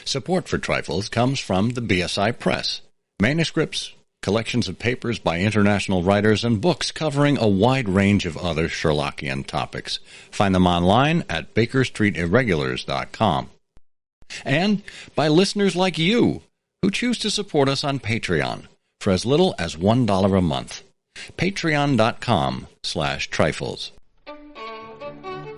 Support for Trifles comes from the BSI Press. Manuscripts, collections of papers by international writers, and books covering a wide range of other Sherlockian topics. Find them online at BakerStreetIrregulars.com. And by listeners like you, who choose to support us on Patreon for as little as $1 a month. Patreon.com/Trifles.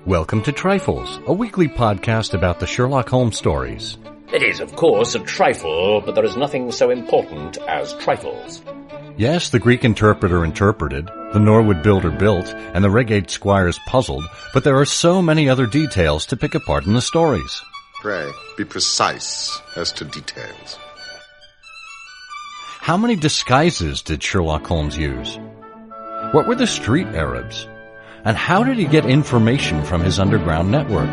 Welcome to Trifles, a weekly podcast about the Sherlock Holmes stories. It is, of course, a trifle, but there is nothing so important as trifles. Yes, the Greek interpreter interpreted, the Norwood builder built, and the Reigate squires puzzled, but there are so many other details to pick apart in the stories. Pray, be precise as to details. How many disguises did Sherlock Holmes use? What were the street Arabs? And how did he get information from his underground network?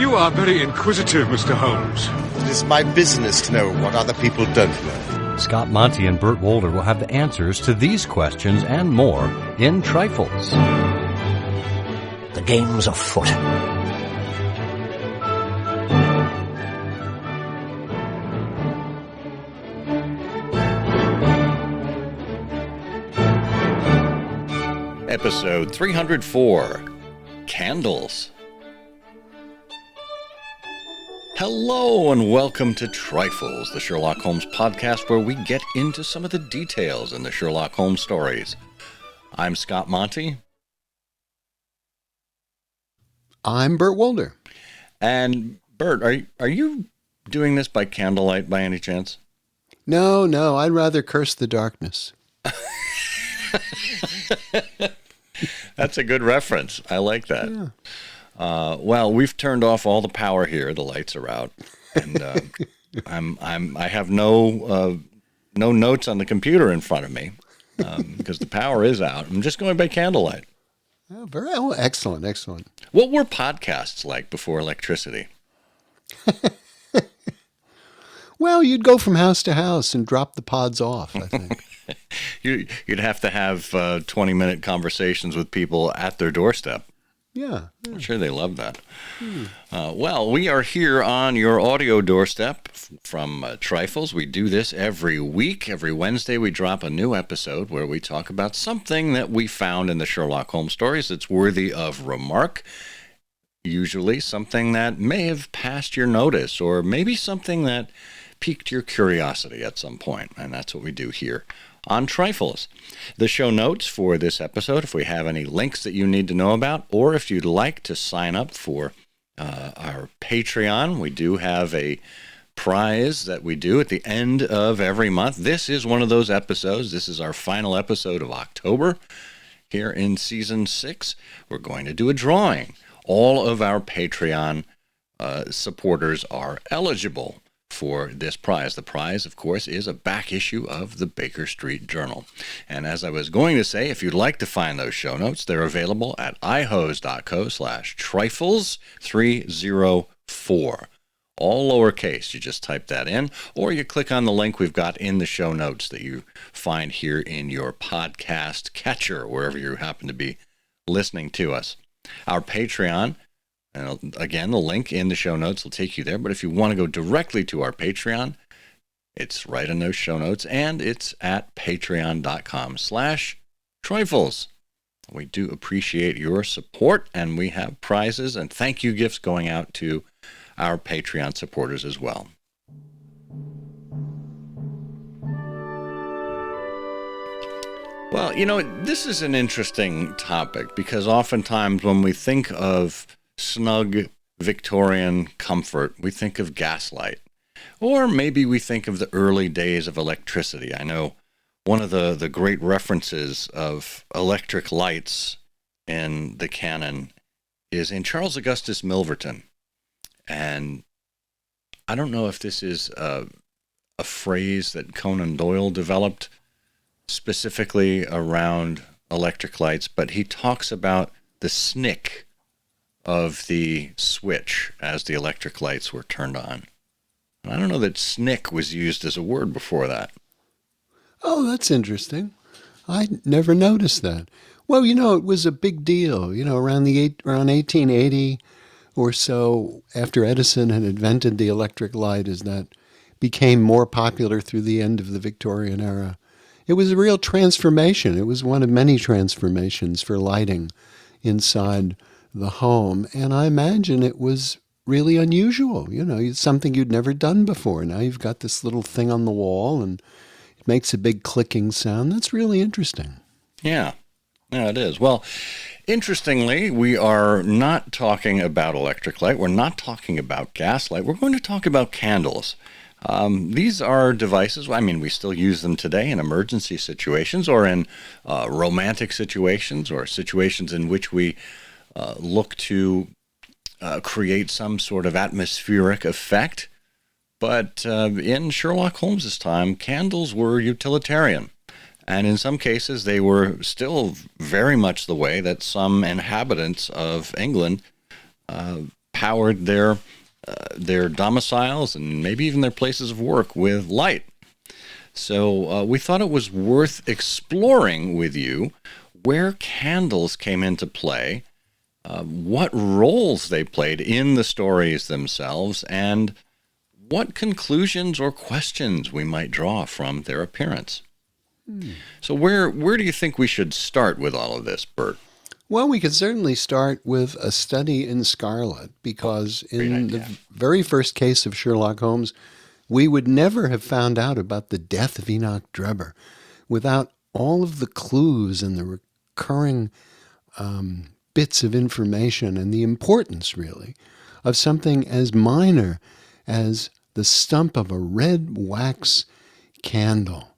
You are very inquisitive, Mr. Holmes. It is my business to know what other people don't know. Scott Monty and Burt Wolder will have the answers to these questions and more in Trifles. The game's afoot. Episode 304, Candles. Hello and welcome to Trifles, the Sherlock Holmes podcast where we get into some of the details in the Sherlock Holmes stories. I'm Scott Monty. I'm Burt Wolder. And Burt, are you doing this by candlelight by any chance? No, I'd rather curse the darkness. That's a good reference. I like that. Yeah. Well, we've turned off all the power here. The lights are out, and I have no notes on the computer in front of me because the power is out. I'm just going by candlelight. Oh, excellent. What were podcasts like before electricity? Well, you'd go from house to house and drop the pods off, I think. You'd have to have 20-minute conversations with people at their doorstep. Yeah. I'm sure they love that. Well, we are here on your audio doorstep from Trifles. We do this every week. Every Wednesday, we drop a new episode where we talk about something that we found in the Sherlock Holmes stories that's worthy of remark. Usually something that may have passed your notice, or maybe something that piqued your curiosity at some point. And that's what we do here on Trifles. The show notes for this episode, if we have any links that you need to know about, or if you'd like to sign up for our Patreon, we do have a prize that we do at the end of every month. This is one of those episodes. This is our final episode of October here in Season 6. We're going to do a drawing. All of our Patreon supporters are eligible for this prize. The prize, of course, is a back issue of the Baker Street Journal. And as I was going to say, if you'd like to find those show notes, they're available at ihose.co/trifles304. All lowercase. You just type that in, or you click on the link we've got in the show notes that you find here in your podcast catcher, wherever you happen to be listening to us. Our Patreon, and again, the link in the show notes will take you there. But if you want to go directly to our Patreon, it's right in those show notes, and it's at patreon.com/trifles. We do appreciate your support, and we have prizes and thank you gifts going out to our Patreon supporters as well. Well, this is an interesting topic because oftentimes when we think of snug Victorian comfort, we think of gaslight. Or maybe we think of the early days of electricity. I know one of the great references of electric lights in the canon is in Charles Augustus Milverton. And I don't know if this is a phrase that Conan Doyle developed specifically around electric lights, but he talks about the snick of the switch as the electric lights were turned on. And I don't know that snick was used as a word before that. Oh, that's interesting. I never noticed that. Well, it was a big deal, around 1880 or so after Edison had invented the electric light as that became more popular through the end of the Victorian era. It was a real transformation. It was one of many transformations for lighting inside the home. And I imagine it was really unusual. It's something you'd never done before. Now you've got this little thing on the wall and it makes a big clicking sound. That's really interesting. Yeah, it is. Well, interestingly, we are not talking about electric light. We're not talking about gas light. We're going to talk about candles. These are devices, we still use them today in emergency situations or in romantic situations or situations in which we look to create some sort of atmospheric effect. But in Sherlock Holmes's time, candles were utilitarian. And in some cases, they were still very much the way that some inhabitants of England powered their domiciles and maybe even their places of work with light. So we thought it was worth exploring with you where candles came into play, what roles they played in the stories themselves, and what conclusions or questions we might draw from their appearance. So where do you think we should start with all of this, Bert? Well, we could certainly start with A Study in Scarlet, because in the very first case of Sherlock Holmes, we would never have found out about the death of Enoch Drebber without all of the clues and the recurring bits of information and the importance, really, of something as minor as the stump of a red wax candle,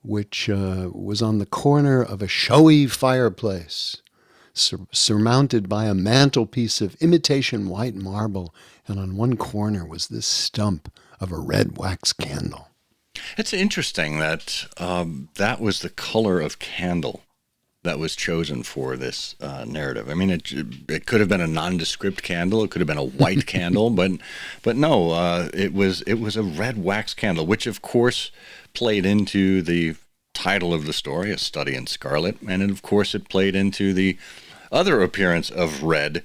which was on the corner of a showy fireplace, surmounted by a mantelpiece of imitation white marble, and on one corner was this stump of a red wax candle. It's interesting that that was the color of candle that was chosen for this narrative. It could have been a nondescript candle, it could have been a white candle, but no, it was a red wax candle, which of course played into the title of the story, A Study in Scarlet, and of course it played into the other appearance of red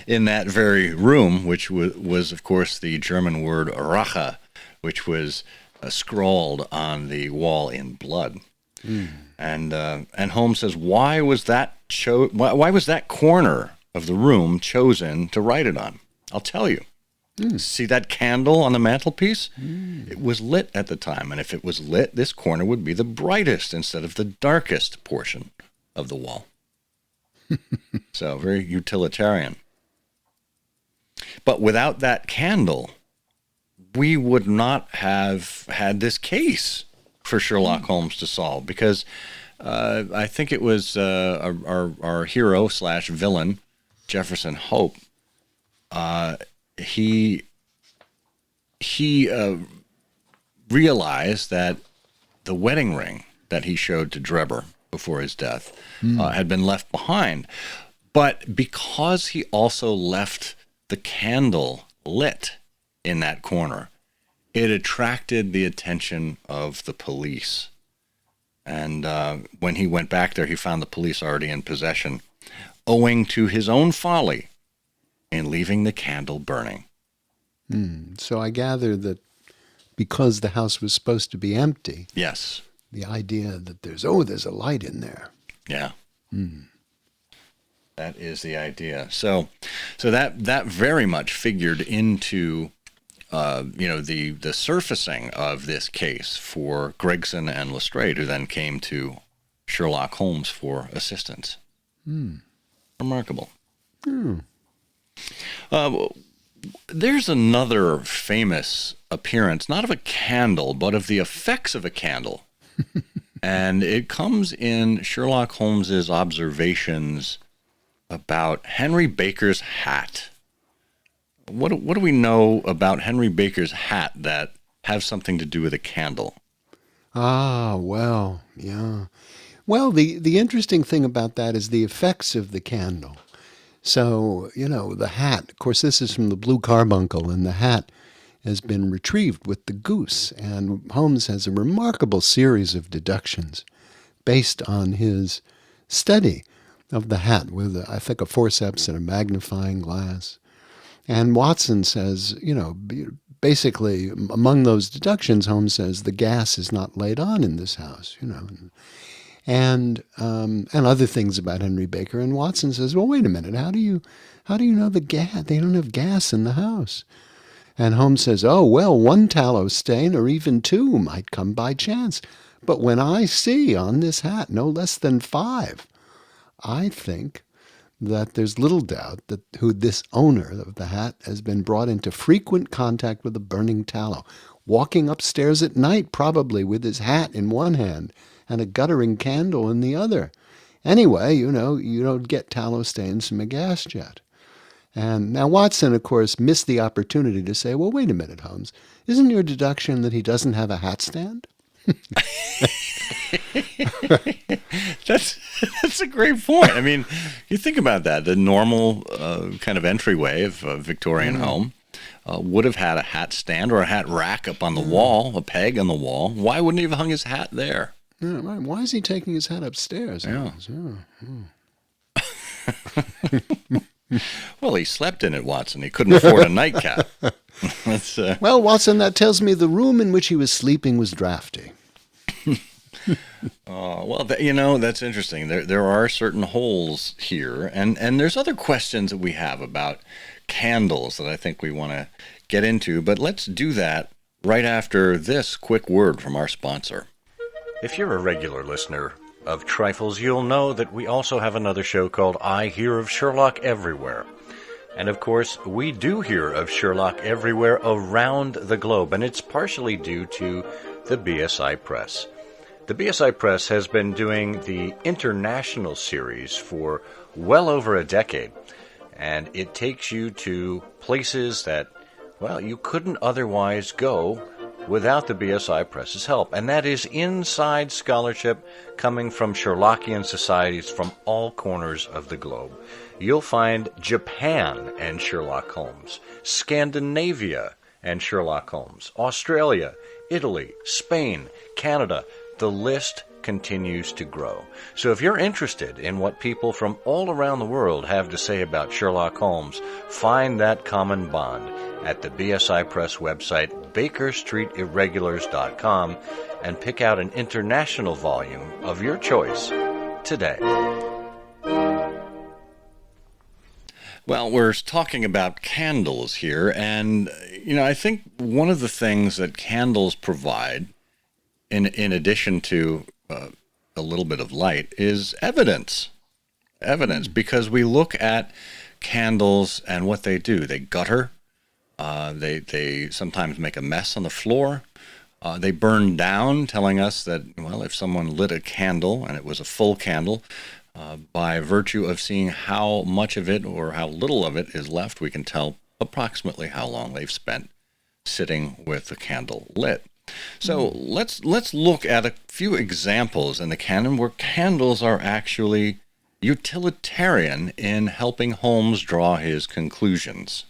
in that very room, which was of course the German word Rache, which was scrawled on the wall in blood. And Holmes says, why was that corner of the room chosen to write it on? I'll tell you. See that candle on the mantelpiece? It was lit at the time, and if it was lit, this corner would be the brightest instead of the darkest portion of the wall. So very utilitarian. But without that candle, we would not have had this case for Sherlock Holmes to solve, because I think it was our hero / villain, Jefferson Hope. He realized that the wedding ring that he showed to Drebber before his death had been left behind. But because he also left the candle lit in that corner, it attracted the attention of the police. And when he went back there, he found the police already in possession, owing to his own folly in leaving the candle burning. So I gather that because the house was supposed to be empty, yes, the idea that there's a light in there. Yeah. That is the idea. So that very much figured into the surfacing of this case for Gregson and Lestrade, who then came to Sherlock Holmes for assistance. Remarkable. There's another famous appearance, not of a candle, but of the effects of a candle. And it comes in Sherlock Holmes's observations about Henry Baker's hat. What do we know about Henry Baker's hat that have something to do with a candle? Well, yeah. Well, the interesting thing about that is the effects of the candle. So, the hat, of course, this is from the Blue Carbuncle, and the hat has been retrieved with the goose. And Holmes has a remarkable series of deductions based on his study of the hat with, I think, a forceps and a magnifying glass. And Watson says, basically among those deductions, Holmes says the gas is not laid on in this house, and other things about Henry Baker. And Watson says, well, wait a minute, how do you know the gas? They don't have gas in the house. And Holmes says, oh, well, one tallow stain or even two might come by chance. But when I see on this hat no less than 5, I think that there's little doubt that who this owner of the hat has been brought into frequent contact with the burning tallow, walking upstairs at night probably with his hat in one hand and a guttering candle in the other. Anyway, you don't get tallow stains from a gas jet. And now Watson, of course, missed the opportunity to say, well, wait a minute, Holmes, isn't your deduction that he doesn't have a hat stand? That's a great point. I mean, you think about that. The normal kind of entryway of a Victorian home would have had a hat stand or a hat rack up on the wall, a peg on the wall. Why wouldn't he have hung his hat there? Yeah, right. Why is he taking his hat upstairs? Yeah. Well, he slept in it, Watson. He couldn't afford a nightcap. Well, Watson, that tells me the room in which he was sleeping was drafty. Well, that's interesting. There are certain holes here, and there's other questions that we have about candles that I think we want to get into, but let's do that right after this quick word from our sponsor. If you're a regular listener of Trifles, you'll know that we also have another show called I Hear of Sherlock Everywhere. And of course, we do hear of Sherlock everywhere around the globe, and it's partially due to the BSI Press. The BSI Press has been doing the international series for well over a decade, and it takes you to places that, well, you couldn't otherwise go without the BSI Press's help, and that is inside scholarship coming from Sherlockian societies from all corners of the globe. You'll find Japan and Sherlock Holmes, Scandinavia and Sherlock Holmes, Australia, Italy, Spain, Canada. The list continues to grow. So if you're interested in what people from all around the world have to say about Sherlock Holmes, find that common bond at the BSI Press website, BakerStreetIrregulars.com, and pick out an international volume of your choice today. Well, we're talking about candles here, and, I think one of the things that candles provide, in addition to a little bit of light, is evidence. Because we look at candles and what they do. They gutter. They sometimes make a mess on the floor. They burn down, telling us that, well, if someone lit a candle and it was a full candle, by virtue of seeing how much of it or how little of it is left, we can tell approximately how long they've spent sitting with the candle lit. So let's look at a few examples in the canon where candles are actually utilitarian in helping Holmes draw his conclusions.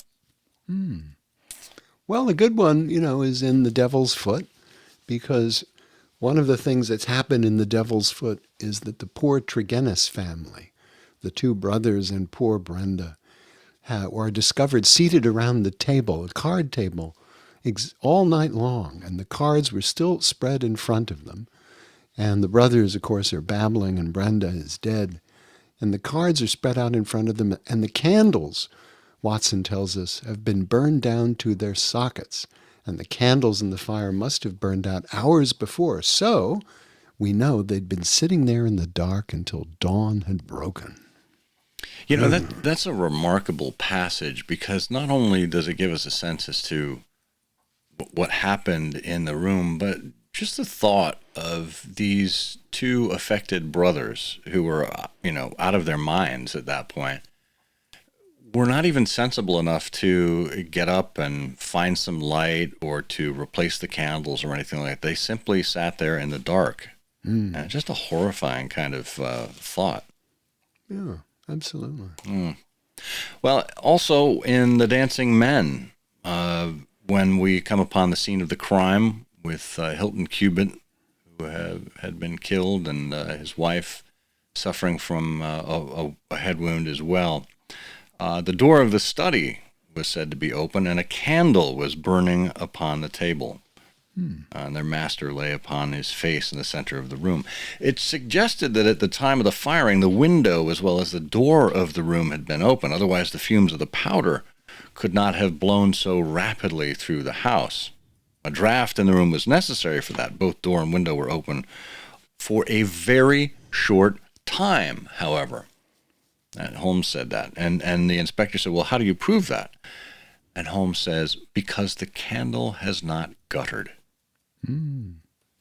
Well, a good one, is in The Devil's Foot, because one of the things that's happened in The Devil's Foot is that the poor Tregennis family, the two brothers and poor Brenda, were discovered seated around the table, a card table, all night long, and the cards were still spread in front of them. And the brothers, of course, are babbling, and Brenda is dead. And the cards are spread out in front of them, and the candles, Watson tells us, have been burned down to their sockets. And the candles in the fire must have burned out hours before. So we know they'd been sitting there in the dark until dawn had broken. That's a remarkable passage, because not only does it give us a sense as to what happened in the room, but just the thought of these two affected brothers who were, out of their minds at that point, were not even sensible enough to get up and find some light or to replace the candles or anything like that. They simply sat there in the dark. And just a horrifying kind of thought. Yeah, absolutely. Well, also in The Dancing Men, when we come upon the scene of the crime with Hilton Cubitt, who had been killed, and his wife suffering from a head wound as well. The door of the study was said to be open, and a candle was burning upon the table. And their master lay upon his face in the center of the room. It suggested that at the time of the firing, the window as well as the door of the room had been open. Otherwise, the fumes of the powder could not have blown so rapidly through the house. A draft in the room was necessary for that. Both door and window were open for a very short time, however. And Holmes said that. And the inspector said, well, how do you prove that? And Holmes says, because the candle has not guttered.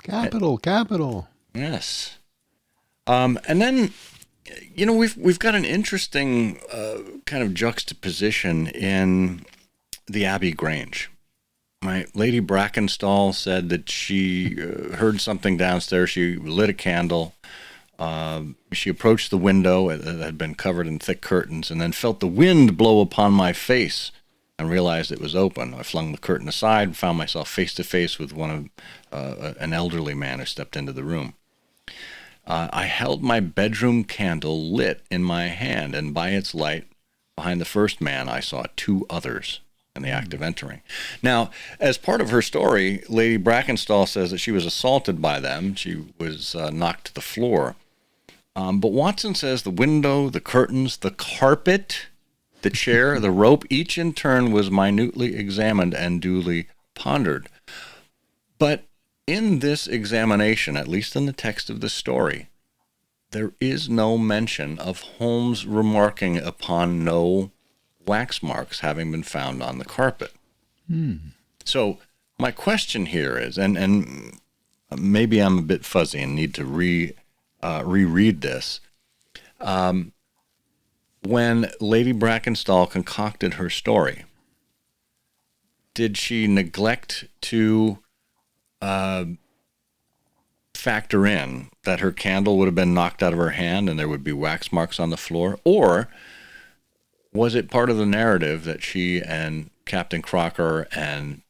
Capital. Yes. And then, we've got an interesting kind of juxtaposition in the Abbey Grange. Right? Lady Brackenstall said that she heard something downstairs. She lit a candle. She approached the window that had been covered in thick curtains and then felt the wind blow upon my face and realized it was open. I flung the curtain aside and found myself face to face with an elderly man who stepped into the room. I held my bedroom candle lit in my hand, and by its light, behind the first man, I saw 2 others in the act of entering. Now, as part of her story, Lady Brackenstall says that she was assaulted by them. She was knocked to the floor. But Watson says the window, the curtains, the carpet, the chair, the rope, each in turn was minutely examined and duly pondered. But in this examination, at least in the text of the story, there is no mention of Holmes remarking upon no wax marks having been found on the carpet. So my question here is, and maybe I'm a bit fuzzy and need to reread this. When Lady Brackenstall concocted her story, did she neglect to factor in that her candle would have been knocked out of her hand and there would be wax marks on the floor? Or was it part of the narrative that she and Captain Crocker and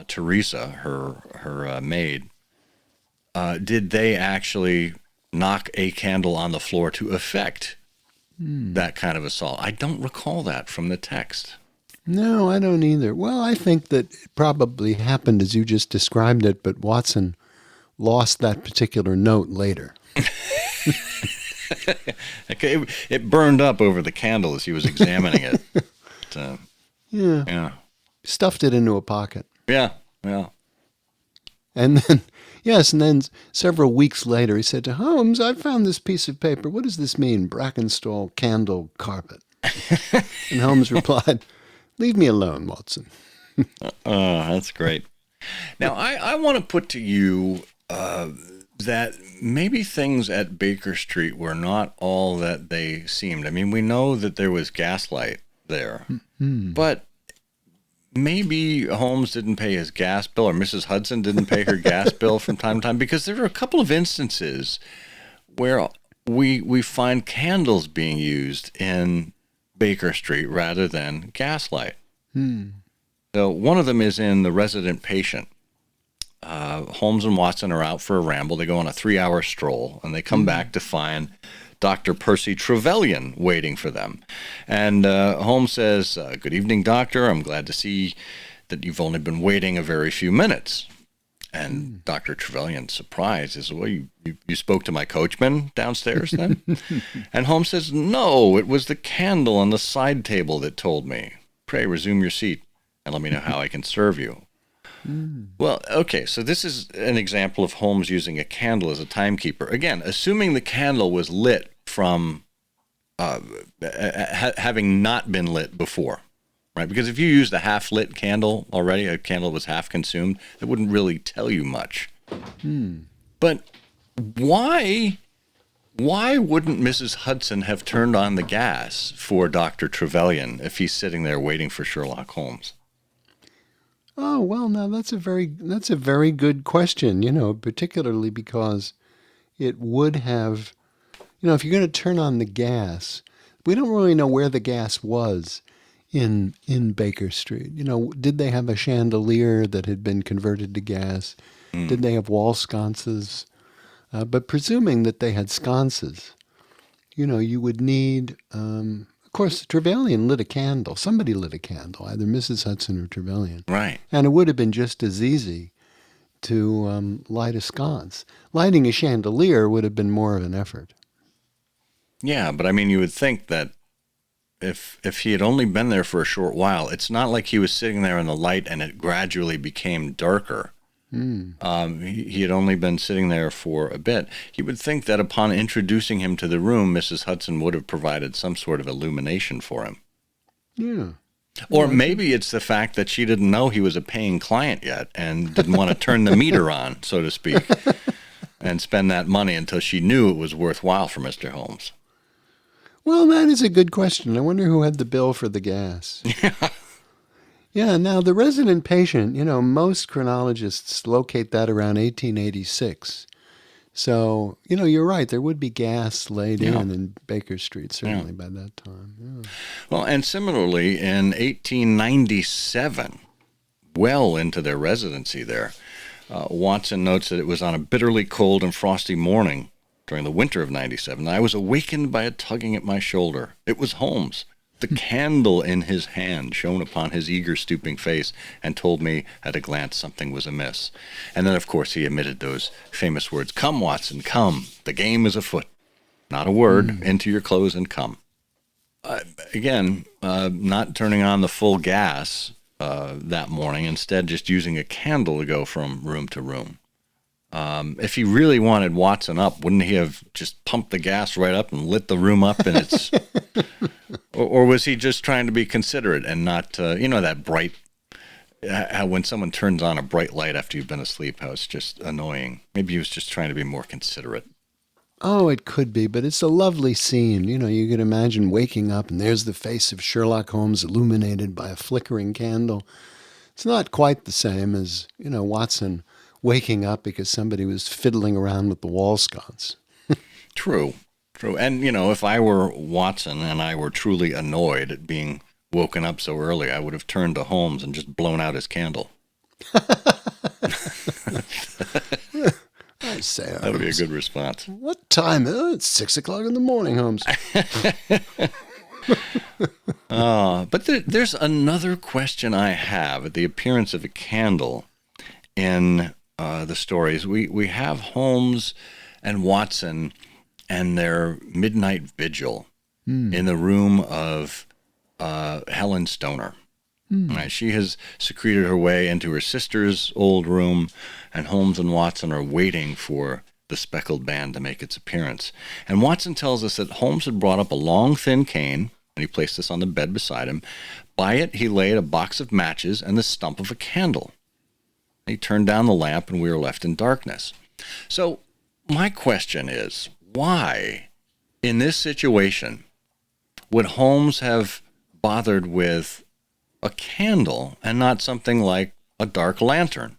Teresa, her maid, did they actually knock a candle on the floor to effect that kind of assault? I don't recall that from the text. No, I don't either. Well, I think that it probably happened as you just described it, but Watson lost that particular note later. Okay, it burned up over the candle as he was examining it. Yeah. Stuffed it into a pocket. Yeah. And then, several weeks later, he said to Holmes, I found this piece of paper. What does this mean? Brackenstall candle carpet. And Holmes replied, leave me alone, Watson. That's great. Now, I want to put to you that maybe things at Baker Street were not all that they seemed. I mean, we know that there was gaslight there, but maybe Holmes didn't pay his gas bill, or Mrs. Hudson didn't pay her gas bill from time to time, because there are a couple of instances where we find candles being used in Baker Street rather than gaslight. So one of them is in The Resident Patient. Holmes and Watson are out for a ramble. They go on a 3-hour stroll, and they come back to find Dr. Percy Trevelyan waiting for them. And Holmes says, good evening, doctor. I'm glad to see that you've only been waiting a very few minutes. And Dr. Trevelyan, surprised, is, well, you spoke to my coachman downstairs then? And Holmes says, no, it was the candle on the side table that told me. Pray resume your seat and let me know how I can serve you. Well, okay, so this is an example of Holmes using a candle as a timekeeper. Again, assuming the candle was lit from having not been lit before, right? Because if you used a half-lit candle already, a candle was half consumed, it wouldn't really tell you much. But why wouldn't Mrs. Hudson have turned on the gas for Dr. Trevelyan if he's sitting there waiting for Sherlock Holmes? Oh, well, now that's a very good question, particularly because it would have, if you're going to turn on the gas, we don't really know where the gas was in Baker Street. Did they have a chandelier that had been converted to gas? Did they have wall sconces? But presuming that they had sconces, you would need course, Trevelyan lit a candle. Somebody lit a candle, either Mrs. Hudson or Trevelyan. Right. And it would have been just as easy to light a sconce. Lighting a chandelier would have been more of an effort. Yeah, but I mean, you would think that if he had only been there for a short while, it's not like he was sitting there in the light and it gradually became darker. He had only been sitting there for a bit. You would think that upon introducing him to the room, Mrs. Hudson would have provided some sort of illumination for him. Yeah. Or maybe it's the fact that she didn't know he was a paying client yet and didn't want to turn the meter on, so to speak, and spend that money until she knew it was worthwhile for Mr. Holmes. Well, that is a good question. I wonder who had the bill for the gas. Yeah, now the resident patient, most chronologists locate that around 1886. So, you're right. There would be gas laid in Baker Street, certainly by that time. Yeah. Well, and similarly, in 1897, well into their residency there, Watson notes that it was on a bitterly cold and frosty morning during the winter of 97. I was awakened by a tugging at my shoulder. It was Holmes. The candle in his hand shone upon his eager, stooping face and told me at a glance something was amiss. And then, of course, he emitted those famous words, "Come, Watson, come. The game is afoot. Not a word. Into your clothes and come." Again, not turning on the full gas that morning, instead just using a candle to go from room to room. If he really wanted Watson up, wouldn't he have just pumped the gas right up and lit the room up in its... or was he just trying to be considerate and not, that bright... How when someone turns on a bright light after you've been asleep, how it's just annoying. Maybe he was just trying to be more considerate. Oh, it could be, but it's a lovely scene. You could imagine waking up and there's the face of Sherlock Holmes illuminated by a flickering candle. It's not quite the same as, Watson waking up because somebody was fiddling around with the wall sconce. True. And, if I were Watson and I were truly annoyed at being woken up so early, I would have turned to Holmes and just blown out his candle. I say, That would be a good response. What time? It's 6 o'clock in the morning, Holmes. But there's another question I have at the appearance of a candle in the stories. We have Holmes and Watson and their midnight vigil in the room of Helen Stoner. Right, she has secreted her way into her sister's old room, and Holmes and Watson are waiting for the speckled band to make its appearance. And Watson tells us that Holmes had brought up a long, thin cane, and he placed this on the bed beside him. By it, he laid a box of matches and the stump of a candle. He turned down the lamp, and we were left in darkness. So my question is, why, in this situation, would Holmes have bothered with a candle and not something like a dark lantern?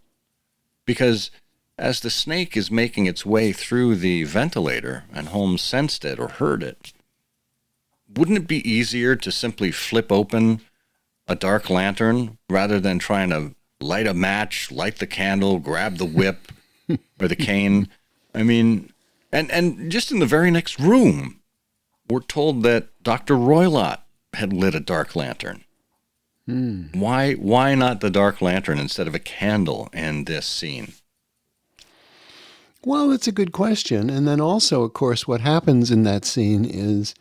Because as the snake is making its way through the ventilator, and Holmes sensed it or heard it, wouldn't it be easier to simply flip open a dark lantern rather than trying to light a match, light the candle, grab the whip or the cane? I mean, and just in the very next room, we're told that Dr. Roylott had lit a dark lantern. Why not the dark lantern instead of a candle in this scene? Well, it's a good question. And then also, of course, what happens in that scene is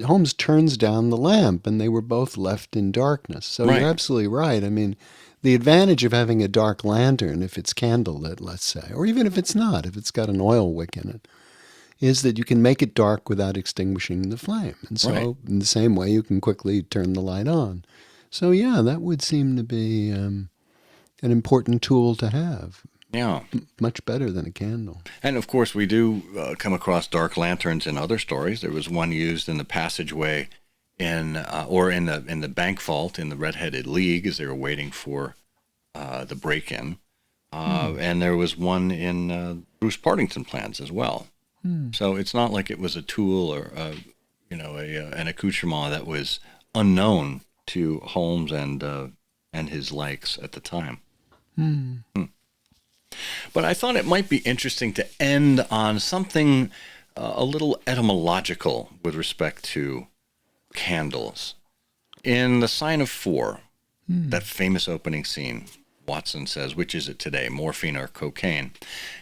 Holmes turns down the lamp, and they were both left in darkness. So Right. You're absolutely right. I mean, the advantage of having a dark lantern, if it's candlelit, let's say, or even if it's not, if it's got an oil wick in it, is that you can make it dark without extinguishing the flame. And so Right. in the same way, you can quickly turn the light on. So yeah, that would seem to be an important tool to have. Yeah. Much better than a candle. And of course, we do come across dark lanterns in other stories. There was one used in the passageway in the bank vault in the Red-Headed League as they were waiting for the break-in. And there was one in Bruce Partington plans as well. So it's not like it was a tool or an accoutrement that was unknown to Holmes and his likes at the time. But I thought it might be interesting to end on something a little etymological with respect to candles. In The Sign of Four, that famous opening scene, Watson says, which is it today, morphine or cocaine?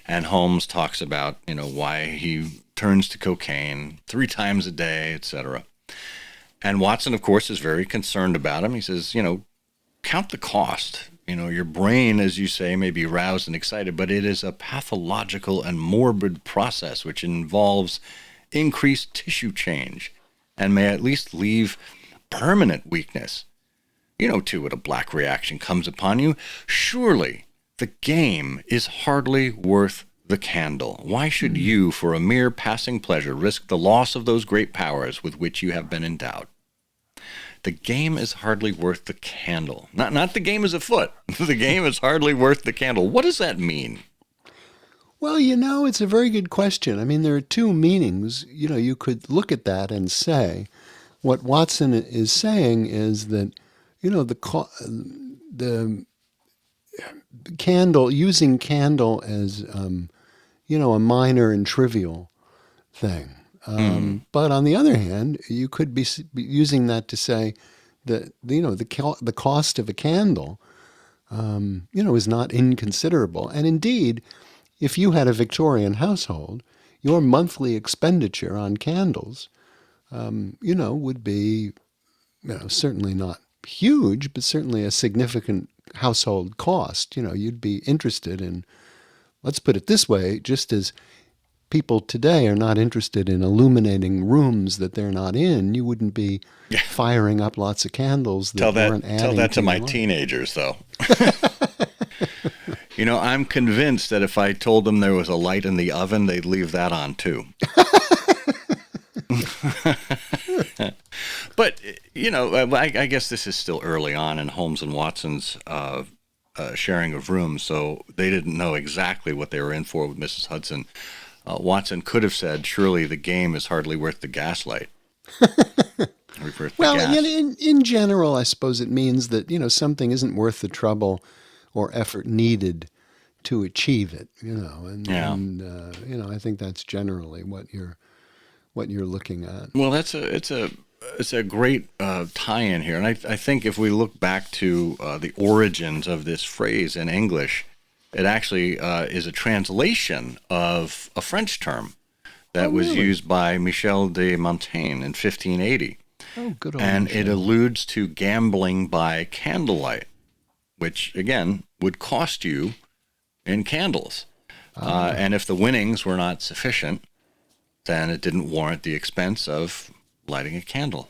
And Holmes talks about, why he turns to cocaine 3 times a day, etc. And Watson, of course, is very concerned about him. He says, count the cost. Your brain, as you say, may be roused and excited, but it is a pathological and morbid process which involves increased tissue change and may at least leave permanent weakness. Too, what a black reaction comes upon you. Surely the game is hardly worth the candle. Why should you, for a mere passing pleasure, risk the loss of those great powers with which you have been endowed? The game is hardly worth the candle. Not the game is afoot. The game is hardly worth the candle. What does that mean? Well, it's a very good question. I mean, there are 2 meanings. You could look at that and say, what Watson is saying is that, the candle, using candle as, a minor and trivial thing. But on the other hand, you could be using that to say that, the cost of a candle, is not inconsiderable. And indeed, if you had a Victorian household, your monthly expenditure on candles, would be, certainly not huge, but certainly a significant household cost. You'd be interested in, let's put it this way, just as people today are not interested in illuminating rooms that they're not in, you wouldn't be firing up lots of candles that weren't adding Tell that to my light. teenagers, though. I'm convinced that if I told them there was a light in the oven, they'd leave that on too. But, I guess this is still early on in Holmes and Watson's sharing of rooms, so they didn't know exactly what they were in for with Mrs. Hudson. Watson could have said, surely the game is hardly worth the gaslight. Well, in general, I suppose it means that, something isn't worth the trouble or effort needed to achieve it, and I think that's generally what you're looking at. Well, it's a great tie-in here, and I think if we look back to the origins of this phrase in English, it actually is a translation of a French term that was used by Michel de Montaigne in 1580. Oh, good old And Michel. it alludes to gambling by candlelight, which, again, would cost you in candles. And if the winnings were not sufficient, then it didn't warrant the expense of lighting a candle.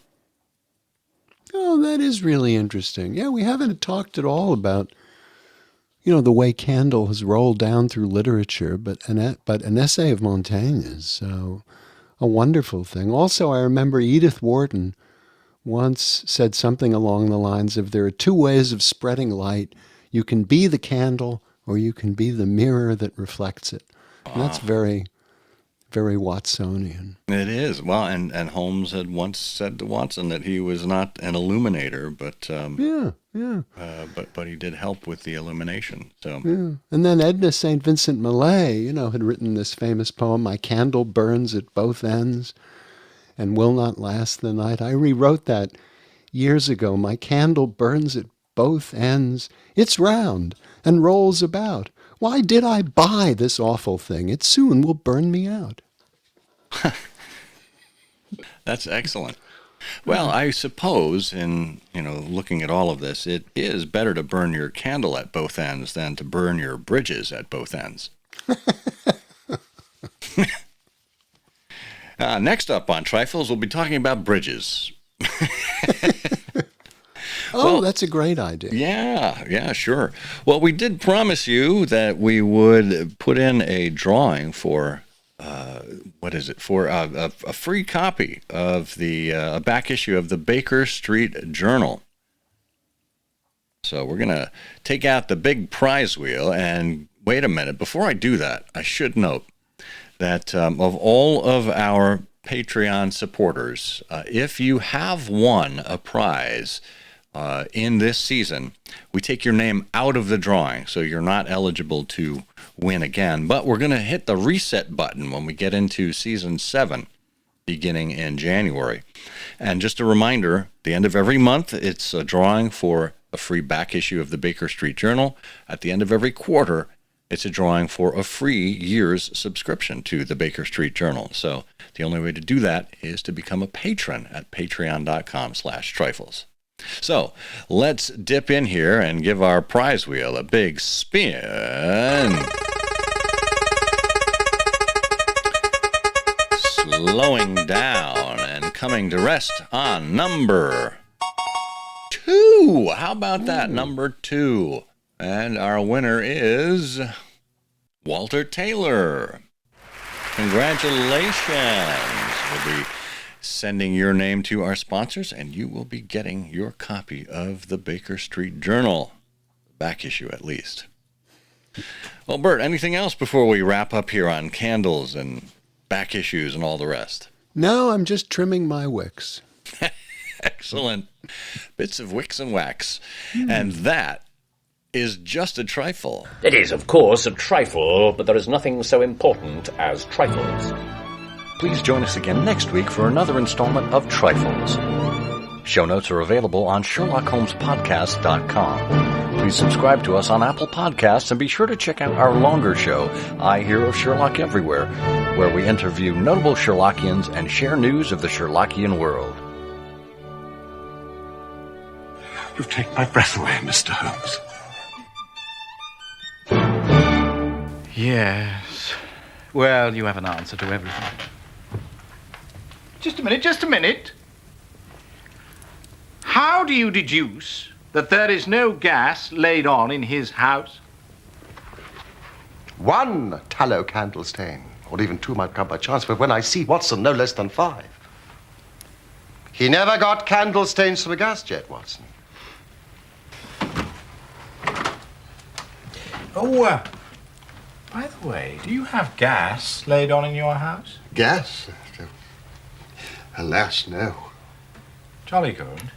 Oh, that is really interesting. Yeah, we haven't talked at all about, the way candle has rolled down through literature, but an essay of Montaigne is a wonderful thing. Also, I remember Edith Wharton once said something along the lines of, there are 2 ways of spreading light. You can be the candle, or you can be the mirror that reflects it. And that's very, very Watsonian. It is. Well, and Holmes had once said to Watson that he was not an illuminator, but but he did help with the illumination. So And then Edna St. Vincent Millay, had written this famous poem, My Candle Burns at Both Ends and Will Not Last the Night. I rewrote that years ago. My candle burns at both ends. It's round and rolls about. Why did I buy this awful thing? It soon will burn me out. that's excellent. Well, I suppose in, looking at all of this, it is better to burn your candle at both ends than to burn your bridges at both ends. Next up on Trifles, we'll be talking about bridges. That's a great idea. Yeah, sure. Well, we did promise you that we would put in a drawing for, for a free copy of the back issue of the Baker Street Journal. So we're going to take out the big prize wheel, and wait a minute. Before I do that, I should note that of all of our Patreon supporters, if you have won a prize in this season, we take your name out of the drawing, so you're not eligible to win again. But we're going to hit the reset button when we get into season 7 beginning in January. And just a reminder, the end of every month, it's a drawing for a free back issue of the Baker Street Journal. At the end of every quarter, it's a drawing for a free year's subscription to the Baker Street Journal. So the only way to do that is to become a patron at patreon.com/trifles. So let's dip in here and give our prize wheel a big spin. Slowing down and coming to rest on number 2. How about that? Number 2. And our winner is Walter Taylor. Congratulations. We'll be sending your name to our sponsors, and you will be getting your copy of the Baker Street Journal. Back issue, at least. Well, Bert, anything else before we wrap up here on candles and back issues and all the rest? No, I'm just trimming my wicks. Excellent. Bits of wicks and wax. And that is just a trifle. It is, of course, a trifle, but there is nothing so important as trifles. Please join us again next week for another installment of Trifles. Show notes are available on SherlockHolmesPodcast.com. Please subscribe to us on Apple Podcasts and be sure to check out our longer show, I Hear of Sherlock Everywhere, where we interview notable Sherlockians and share news of the Sherlockian world. You've taken my breath away, Mr. Holmes. Yes. Well, you have an answer to everything. Just a minute. How do you deduce that there is no gas laid on in his house? 1 tallow candle stain, or even 2 might come by chance, but when I see Watson, no less than 5. He never got candle stains from a gas jet, Watson. Oh, by the way, do you have gas laid on in your house? Gas? Alas, no. Jolly good.